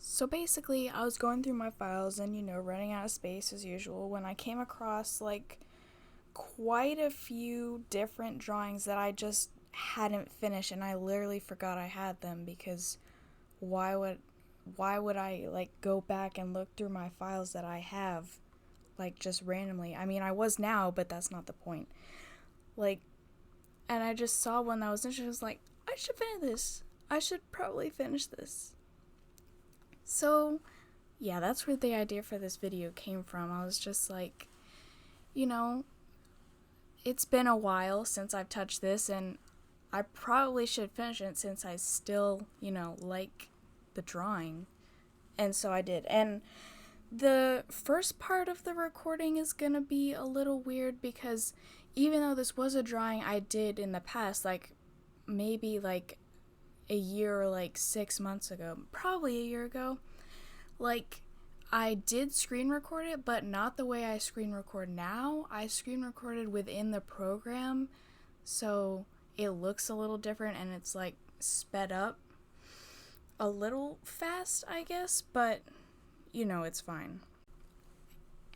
So basically, I was going through my files and, running out of space as usual when I came across quite a few different drawings that I just hadn't finished, and I literally forgot I had them because why would I go back and look through my files that I have just randomly? I mean, I was now, but that's not the point. Like and I just saw one that was interesting. I was like, I should finish this. I should probably finish this. So, yeah, that's where the idea for this video came from. I was just like, you know, it's been a while since I've touched this, and I probably should finish it since I still, like the drawing. And so I did. And the first part of the recording is gonna be a little weird because even though this was a drawing I did in the past, maybe a year or 6 months ago, probably a year ago, I did screen record it, but not the way I screen record now. I screen recorded within the program, so it looks a little different and it's sped up a little fast, I guess, but it's fine.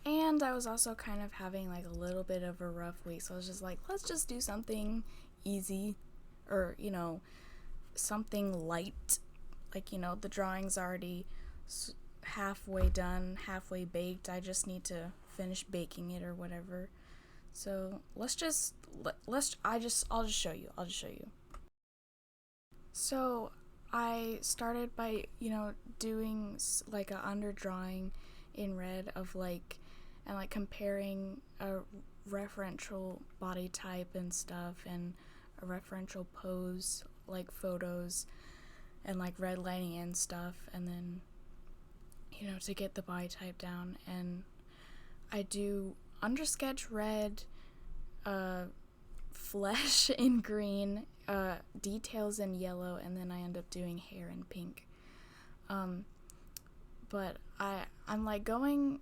And I was also kind of having a little bit of a rough week, so I was just like, let's just do something easy or, something light. The drawing's already halfway done, halfway baked. I just need to finish baking it or whatever. So I'll just show you. So I started by, doing a underdrawing in red of and comparing a referential body type and stuff and a referential pose, photos and redlining and stuff, and then to get the body type down. And I do undersketch red, flesh in green, details in yellow, and then I end up doing hair in pink. But I'm going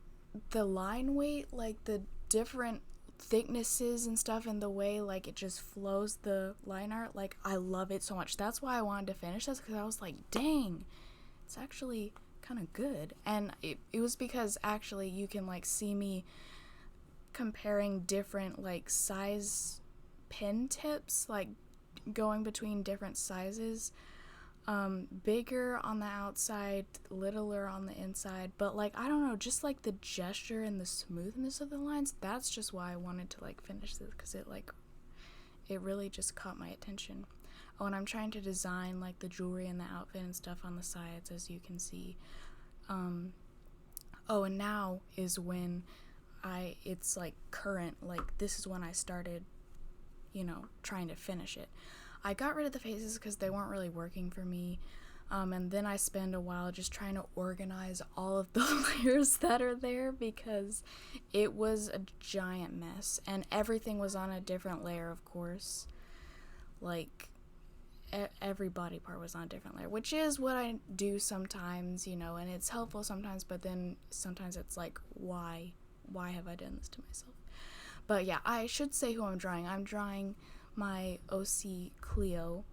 the line weight, the different thicknesses and stuff, and the way it just flows the line art, I love it so much. That's why I wanted to finish this, because I was like, dang, it's actually kind of good. And it was because actually you can see me comparing different size pen tips, going between different sizes, bigger on the outside, littler on the inside, but I don't know, just the gesture and the smoothness of the lines. That's just why I wanted to finish this, because it really just caught my attention. Oh, and I'm trying to design the jewelry and the outfit and stuff on the sides, as you can see. Oh, and now is when it's current, this is when I started trying to finish it. I got rid of the faces because they weren't really working for me, and then I spend a while just trying to organize all of the layers that are there, because it was a giant mess and everything was on a different layer, of course. Every body part was on a different layer, which is what I do sometimes, and it's helpful sometimes, but then sometimes it's why have I done this to myself? But yeah, I should say who I'm drawing. I'm drawing my OC Cleo,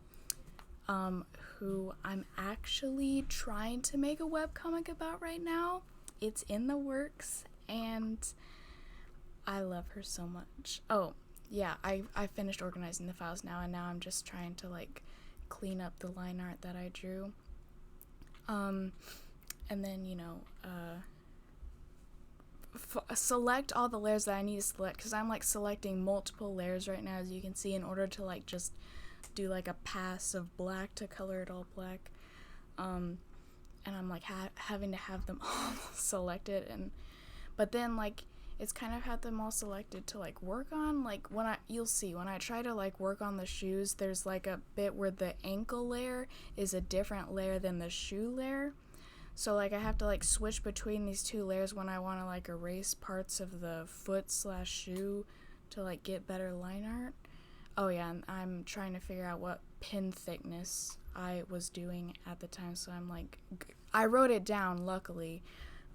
who I'm actually trying to make a webcomic about right now. It's in the works, and I love her so much. Oh, yeah, I finished organizing the files now, and now I'm just trying to clean up the line art that I drew. And then, select all the layers that I need to select, because I'm selecting multiple layers right now, as you can see, in order to just do a pass of black to color it all black. And I'm having to have them all selected, but then it's kind of had them all selected to work on. You'll see when I try to work on the shoes, there's a bit where the ankle layer is a different layer than the shoe layer. So I have to switch between these two layers when I want to erase parts of the foot / shoe to get better line art. Oh yeah, and I'm trying to figure out what pin thickness I was doing at the time, so I'm I wrote it down, luckily,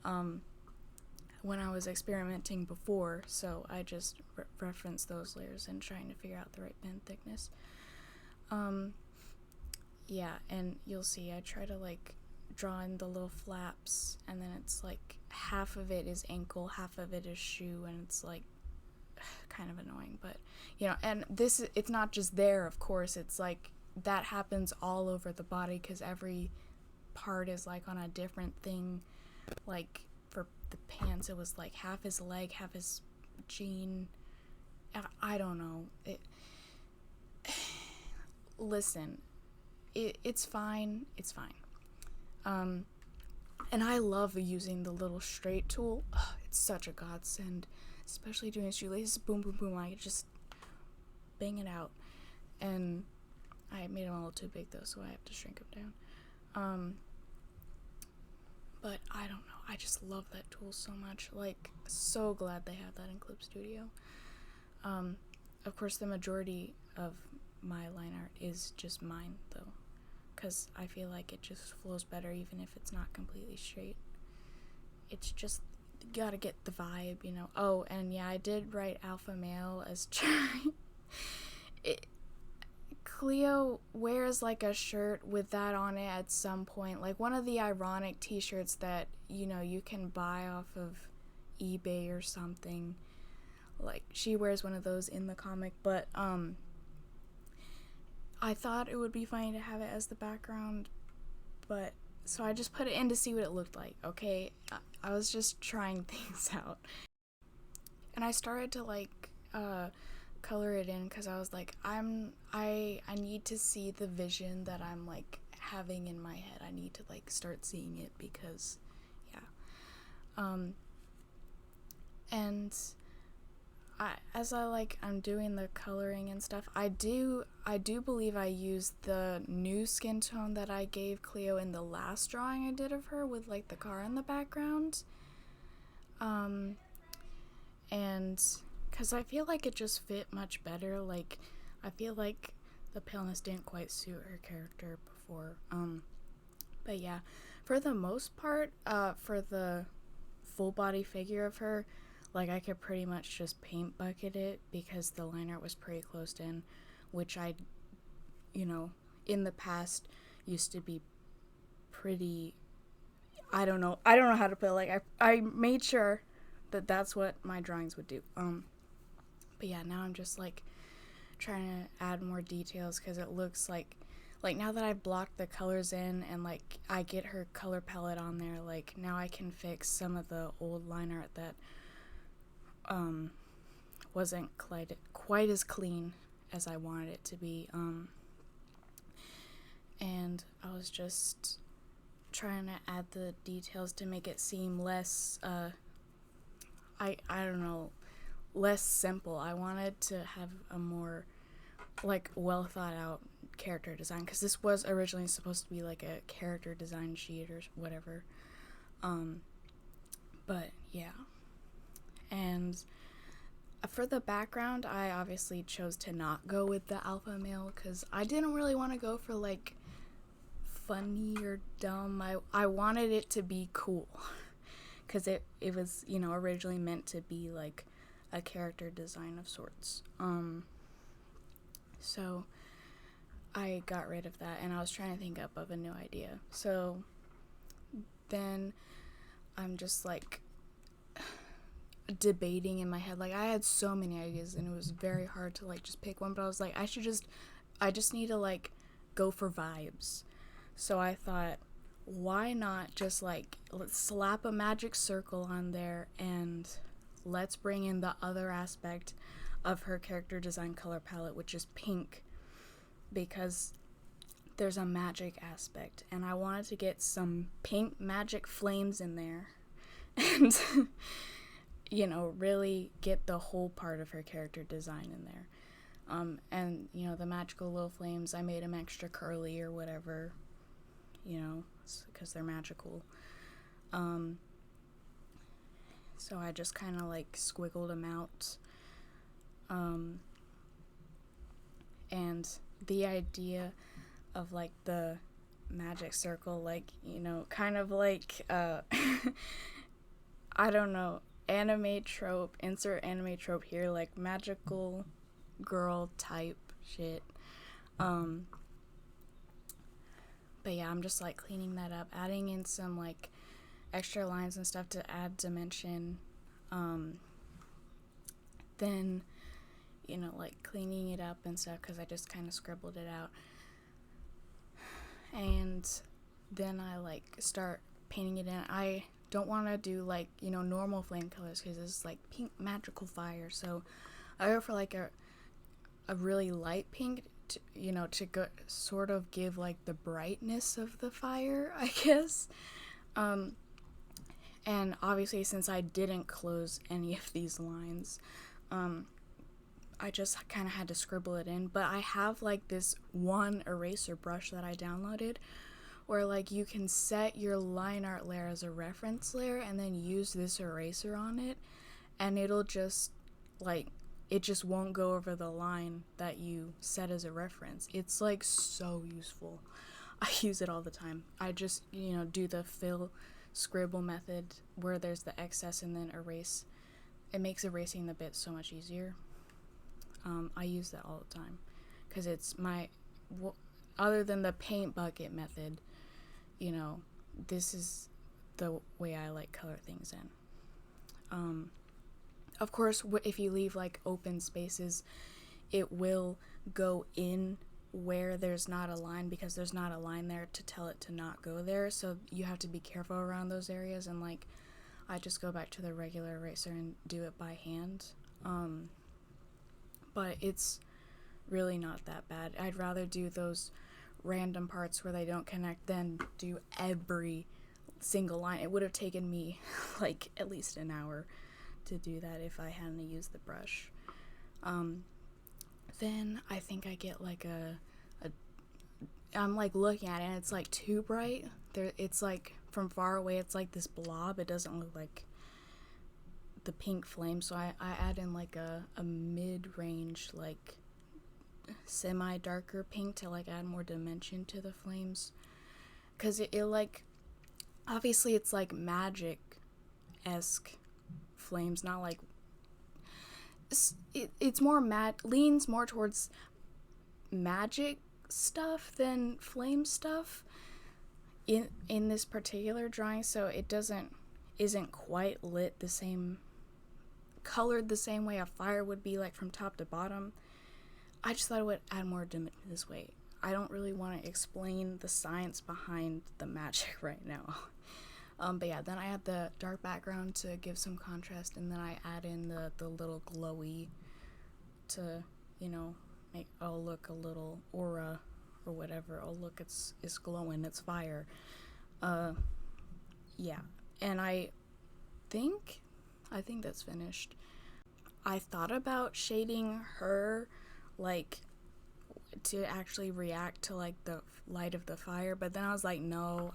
when I was experimenting before, so I just reference those layers and trying to figure out the right pin thickness. Yeah, and you'll see I try to drawing the little flaps, and then it's like half of it is ankle, half of it is shoe, and it's like kind of annoying. But and it's not just there, of course. It's like that happens all over the body because every part is like on a different thing. Like for the pants, it was like half his leg, half his jean. I don't know. Listen, it's fine. It's fine. And I love using the little straight tool. It's such a godsend, especially doing shoelaces. Boom, boom, boom. I just bang it out. And I made them a little too big though, so I have to shrink them down. But I don't know. I just love that tool so much. Like, so glad they have that in Clip Studio. Of course, the majority of my line art is just mine though, because I feel like it just flows better even if it's not completely straight. It's just, you gotta get the vibe, Oh, and yeah, I did write alpha male as Cleo wears like a shirt with that on it at some point, like one of the ironic t-shirts that you can buy off of eBay or something. Like, she wears one of those in the comic, but I thought it would be funny to have it as the background, but so I just put it in to see what it looked like. Okay, I was just trying things out, and I started to like color it in because I was like, I need to see the vision that I'm like having in my head. I need to like start seeing it because and I'm doing the coloring and stuff, I do believe I used the new skin tone that I gave Cleo in the last drawing I did of her with like the car in the background. And because I feel like it just fit much better. Like, I feel like the paleness didn't quite suit her character before. But yeah, for the most part, for the full body figure of her, like, I could pretty much just paint bucket it because the line art was pretty closed in, which I, in the past used to be pretty, I don't know how to put it. Like, I made sure that that's what my drawings would do. But yeah, now I'm just like trying to add more details because it looks like now that I've blocked the colors in and like I get her color palette on there, like now I can fix some of the old line art that wasn't quite as clean as I wanted it to be. And I was just trying to add the details to make it seem less I don't know, less simple. I wanted to have a more like well thought out character design because this was originally supposed to be like a character design sheet or whatever. But yeah. And for the background, I obviously chose to not go with the alpha male because I didn't really want to go for like funny or dumb. I wanted it to be cool because it was, originally meant to be like a character design of sorts. So I got rid of that and I was trying to think up of a new idea. So then I'm just like debating in my head. Like, I had so many ideas and it was very hard to like just pick one, but I was like, I just need to like go for vibes. So I thought, why not just like let's slap a magic circle on there and let's bring in the other aspect of her character design color palette, which is pink, because there's a magic aspect and I wanted to get some pink magic flames in there and really get the whole part of her character design in there. And the magical little flames, I made them extra curly or whatever, because they're magical. So I just kind of like squiggled them out. And the idea of like the magic circle, like, kind of like, I don't know, anime trope, insert anime trope here, like magical girl type shit. But yeah, I'm just like cleaning that up, adding in some like extra lines and stuff to add dimension. Then, you know, like cleaning it up and stuff because I just kind of scribbled it out. And then I like start painting it in. I don't want to do like, you know, normal flame colors because it's like pink magical fire. So I go for like a really light pink, to, you know, to go sort of give like the brightness of the fire, I guess. And obviously, since I didn't close any of these lines, I just kind of had to scribble it in. But I have like this one eraser brush that I downloaded where like you can set your line art layer as a reference layer and then use this eraser on it, and it'll just like, it just won't go over the line that you set as a reference. It's like so useful. I use it all the time. I just, you know, do the fill scribble method where there's the excess and then erase. It makes erasing the bits so much easier. I use that all the time because it's my, other than the paint bucket method, you know, this is the way I like color things in. Of course, if you leave like open spaces, it will go in where there's not a line because there's not a line there to tell it to not go there. So you have to be careful around those areas, and like I just go back to the regular eraser and do it by hand. But it's really not that bad. I'd rather do those random parts where they don't connect than do every single line. It would have taken me like at least an hour to do that if I hadn't used the brush. Then I think I get like I'm like looking at it and it's like too bright. It's like from far away it's like this blob. It doesn't look like the pink flame, so I add in like a mid-range like semi-darker pink to like add more dimension to the flames, because it like, obviously it's like magic-esque flames, not like it's more leans more towards magic stuff than flame stuff in this particular drawing, so it isn't quite lit the same, colored the same way a fire would be like from top to bottom. I just thought it would add more dimension this way. I don't really want to explain the science behind the magic right now. But yeah, then I add the dark background to give some contrast, and then I add in the little glowy to, you know, make it look a little aura or whatever. Oh look, it's glowing, it's fire. Yeah, and I think that's finished. I thought about shading her like to actually react to like the light of the fire, but then I was like, no,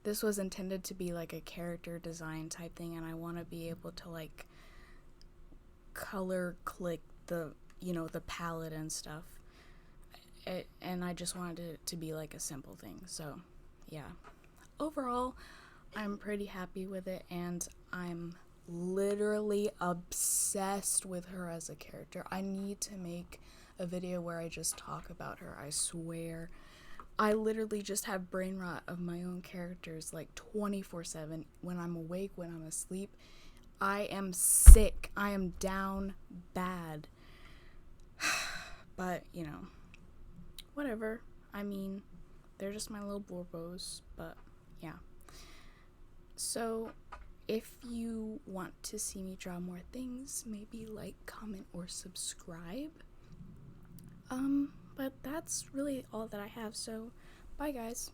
this was intended to be like a character design type thing, and I want to be able to like color click the, you know, the palette and stuff, and I just wanted it to be like a simple thing. So yeah, overall I'm pretty happy with it, and I'm literally obsessed with her as a character. I need to make a video where I just talk about her. I swear, I literally just have brain rot of my own characters like 24/7. When I'm awake, when I'm asleep, I am sick. I am down bad. But, you know, whatever. I mean, they're just my little borbos, but yeah. So, if you want to see me draw more things, maybe like, comment, or subscribe. But that's really all that I have, so bye guys.